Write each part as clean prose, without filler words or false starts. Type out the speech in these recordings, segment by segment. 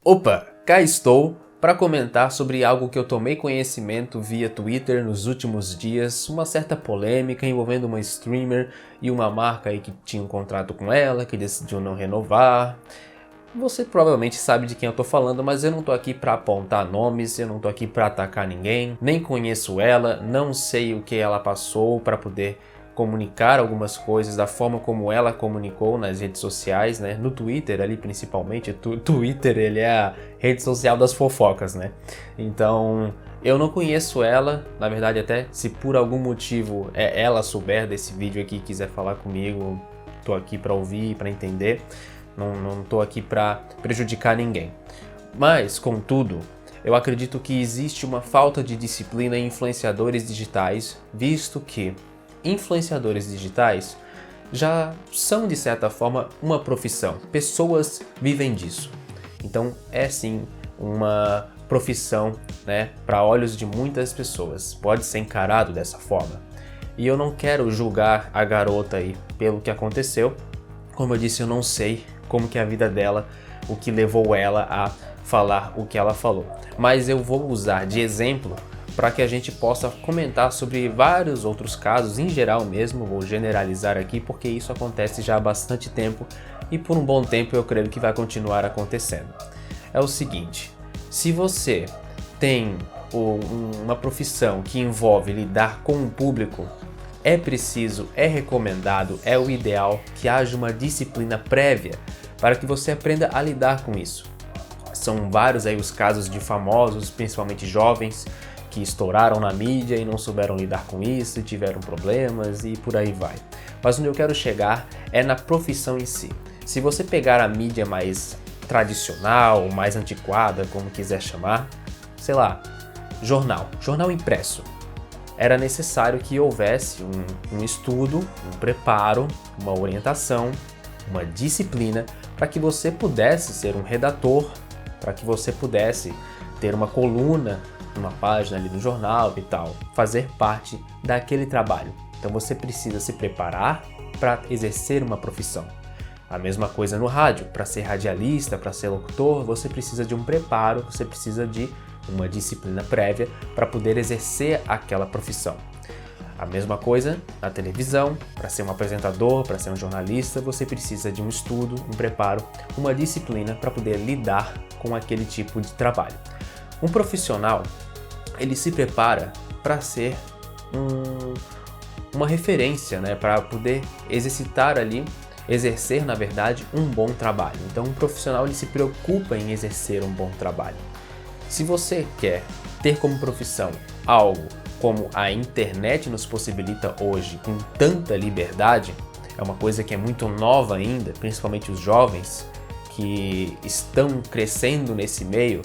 Opa, cá estou para comentar sobre algo que eu tomei conhecimento via Twitter nos últimos dias, uma certa polêmica envolvendo uma streamer e uma marca aí que tinha um contrato com ela, que decidiu não renovar. Você provavelmente sabe de quem eu tô falando, mas eu não tô aqui para apontar nomes, eu não tô aqui para atacar ninguém, nem conheço ela, não sei o que ela passou para poder comunicar algumas coisas da forma como ela comunicou nas redes sociais, né? No Twitter ali principalmente. Twitter, ele é a rede social das fofocas, né? Então, eu não conheço ela, na verdade até se por algum motivo ela souber desse vídeo aqui e quiser falar comigo, tô aqui para ouvir, para entender. Não tô aqui para prejudicar ninguém. Mas, contudo, eu acredito que existe uma falta de disciplina em influenciadores digitais, visto que influenciadores digitais já são, de certa forma, uma profissão. Pessoas vivem disso. Então, é sim uma profissão, né, para olhos de muitas pessoas. Pode ser encarado dessa forma. E eu não quero julgar a garota aí pelo que aconteceu. Como eu disse, eu não sei como que é a vida dela, o que levou ela a falar o que ela falou. Mas eu vou usar de exemplo para que a gente possa comentar sobre vários outros casos, em geral mesmo, vou generalizar aqui porque isso acontece já há bastante tempo e por um bom tempo eu creio que vai continuar acontecendo. É o seguinte, se você tem uma profissão que envolve lidar com o público, é preciso, é recomendado, é o ideal que haja uma disciplina prévia para que você aprenda a lidar com isso. São vários aí os casos de famosos, principalmente jovens, que estouraram na mídia e não souberam lidar com isso, tiveram problemas e por aí vai. Mas onde eu quero chegar é na profissão em si. Se você pegar a mídia mais tradicional, mais antiquada, como quiser chamar, sei lá, jornal impresso. Era necessário que houvesse um estudo, um preparo, uma orientação, uma disciplina para que você pudesse ser um redator, para que você pudesse ter uma coluna, uma página ali no jornal e tal, fazer parte daquele trabalho. Então você precisa se preparar para exercer uma profissão. A mesma coisa no rádio, para ser radialista, para ser locutor, você precisa de um preparo, você precisa de uma disciplina prévia para poder exercer aquela profissão. A mesma coisa na televisão, para ser um apresentador, para ser um jornalista, você precisa de um estudo, um preparo, uma disciplina para poder lidar com aquele tipo de trabalho. Um profissional, ele se prepara para ser uma referência, né, para poder exercer, na verdade, um bom trabalho. Então, um profissional ele se preocupa em exercer um bom trabalho. Se você quer ter como profissão algo como a internet nos possibilita hoje, com tanta liberdade, é uma coisa que é muito nova ainda, principalmente os jovens que estão crescendo nesse meio,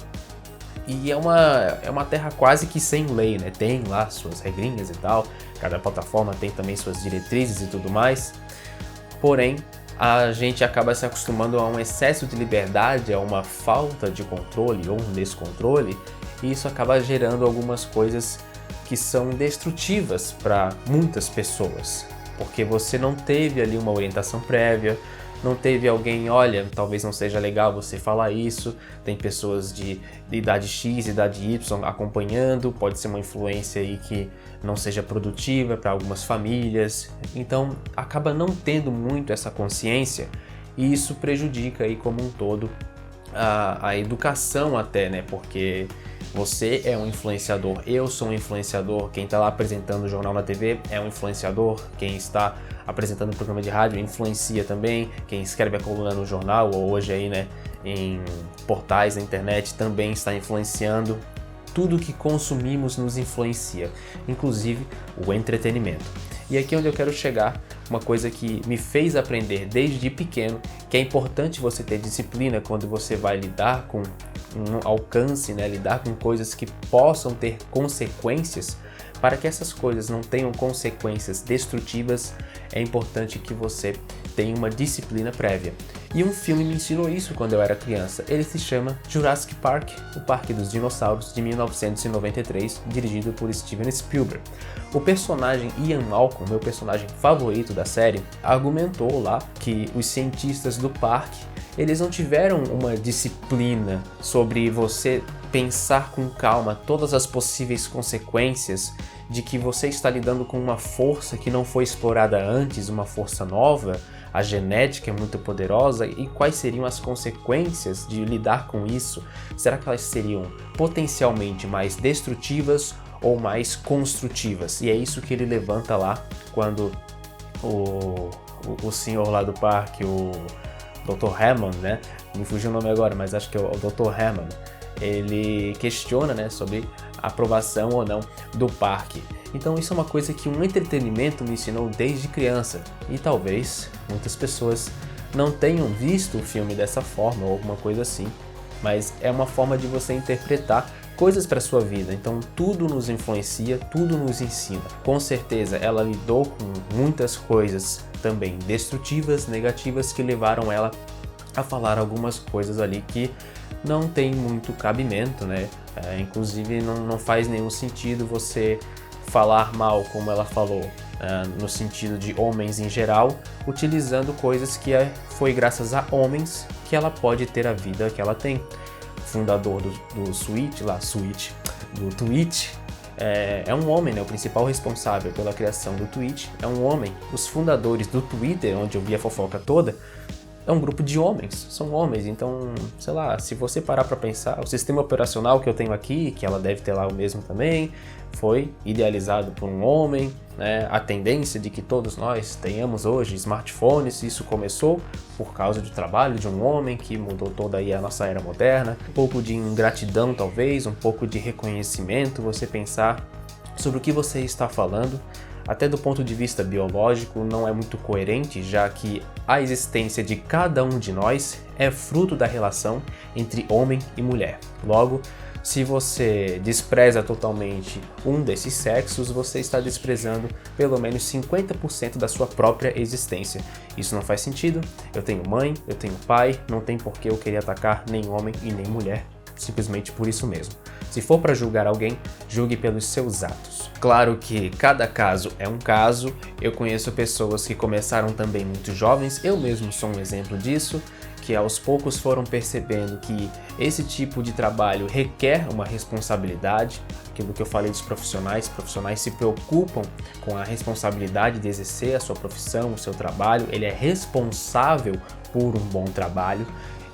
e é uma terra quase que sem lei, né? Tem lá suas regrinhas e tal, cada plataforma tem também suas diretrizes e tudo mais, porém a gente acaba se acostumando a um excesso de liberdade, a uma falta de controle ou um descontrole, e isso acaba gerando algumas coisas que são destrutivas para muitas pessoas, porque você não teve ali uma orientação prévia, não teve alguém, olha, talvez não seja legal você falar isso, tem pessoas de idade X, idade Y acompanhando, pode ser uma influência aí que não seja produtiva para algumas famílias, então acaba não tendo muito essa consciência e isso prejudica aí como um todo a educação até, né, porque você é um influenciador, eu sou um influenciador, quem está lá apresentando o jornal na TV é um influenciador, quem está apresentando o programa de rádio influencia também, quem escreve a coluna no jornal ou hoje aí, né, em portais na internet também está influenciando. Tudo que consumimos nos influencia, inclusive o entretenimento. E aqui é onde eu quero chegar, uma coisa que me fez aprender desde pequeno, que é importante você ter disciplina quando você vai lidar com um alcance, né, lidar com coisas que possam ter consequências. Para que essas coisas não tenham consequências destrutivas, é importante que você tenha uma disciplina prévia. E um filme me ensinou isso quando eu era criança. Ele se chama Jurassic Park, o Parque dos Dinossauros, de 1993, dirigido por Steven Spielberg. O personagem Ian Malcolm, meu personagem favorito da série, argumentou lá que os cientistas do parque eles não tiveram uma disciplina sobre você pensar com calma todas as possíveis consequências de que você está lidando com uma força que não foi explorada antes, uma força nova, a genética é muito poderosa, e quais seriam as consequências de lidar com isso? Será que elas seriam potencialmente mais destrutivas ou mais construtivas? E é isso que ele levanta lá quando o senhor lá do parque, o Dr. Hammond, né? Me fugiu o nome agora, mas acho que é o Dr. Hammond. Ele questiona, né, sobre a aprovação ou não do parque. Então isso é uma coisa que um entretenimento me ensinou desde criança. E talvez muitas pessoas não tenham visto o filme dessa forma ou alguma coisa assim. Mas é uma forma de você interpretar coisas para sua vida. Então tudo nos influencia, tudo nos ensina. Com certeza ela lidou com muitas coisas também destrutivas, negativas, que levaram ela a falar algumas coisas ali que não tem muito cabimento, né? Inclusive não faz nenhum sentido você falar mal, como ela falou, no sentido de homens em geral, utilizando coisas que foi graças a homens que ela pode ter a vida que ela tem. O fundador do Twitch, é um homem, né? O principal responsável pela criação do Twitch é um homem. Os fundadores do Twitter, onde eu vi a fofoca toda, é um grupo de homens, são homens. Então, sei lá, se você parar para pensar, o sistema operacional que eu tenho aqui, que ela deve ter lá o mesmo também, foi idealizado por um homem, né? A tendência de que todos nós tenhamos hoje smartphones, isso começou por causa do trabalho de um homem que mudou toda aí a nossa era moderna. Um pouco de ingratidão talvez, um pouco de reconhecimento, você pensar sobre o que você está falando. Até do ponto de vista biológico não é muito coerente, já que a existência de cada um de nós é fruto da relação entre homem e mulher. Logo, se você despreza totalmente um desses sexos, você está desprezando pelo menos 50% da sua própria existência. Isso não faz sentido. Eu tenho mãe, eu tenho pai, não tem por que eu querer atacar nem homem e nem mulher, simplesmente por isso mesmo. Se for para julgar alguém, julgue pelos seus atos. Claro que cada caso é um caso. Eu conheço pessoas que começaram também muito jovens, eu mesmo sou um exemplo disso, que aos poucos foram percebendo que esse tipo de trabalho requer uma responsabilidade. Aquilo que eu falei dos profissionais se preocupam com a responsabilidade de exercer a sua profissão, o seu trabalho, ele é responsável por um bom trabalho.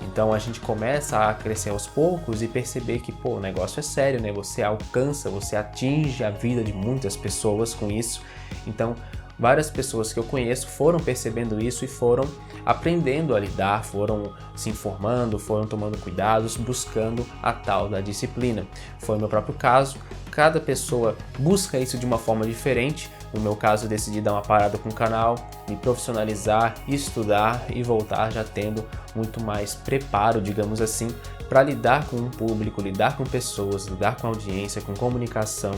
Então a gente começa a crescer aos poucos e perceber que, o negócio é sério, né? Você alcança, você atinge a vida de muitas pessoas com isso. Então, várias pessoas que eu conheço foram percebendo isso e foram aprendendo a lidar, foram se informando, foram tomando cuidados, buscando a tal da disciplina. Foi o meu próprio caso. Cada pessoa busca isso de uma forma diferente. No meu caso, eu decidi dar uma parada com o canal, me profissionalizar, estudar e voltar já tendo muito mais preparo, digamos assim, para lidar com um público, lidar com pessoas, lidar com audiência, com comunicação.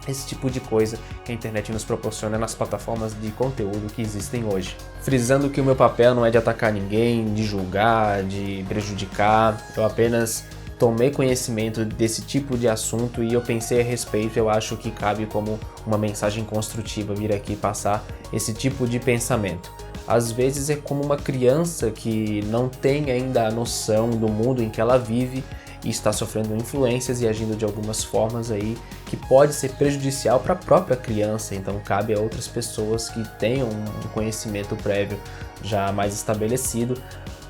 Esse tipo de coisa que a internet nos proporciona nas plataformas de conteúdo que existem hoje. Frisando que o meu papel não é de atacar ninguém, de julgar, de prejudicar, eu apenas tomei conhecimento desse tipo de assunto e eu pensei a respeito. Eu acho que cabe como uma mensagem construtiva vir aqui passar esse tipo de pensamento. Às vezes é como uma criança que não tem ainda a noção do mundo em que ela vive e está sofrendo influências e agindo de algumas formas aí que pode ser prejudicial para a própria criança. Então cabe a outras pessoas que tenham um conhecimento prévio já mais estabelecido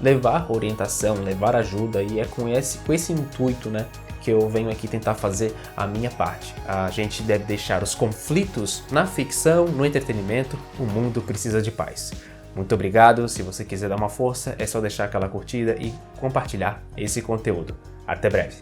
levar orientação, levar ajuda, e é com esse intuito, né, que eu venho aqui tentar fazer a minha parte. A gente deve deixar os conflitos na ficção, no entretenimento. O mundo precisa de paz. Muito obrigado. Se você quiser dar uma força, é só deixar aquela curtida e compartilhar esse conteúdo. Até breve.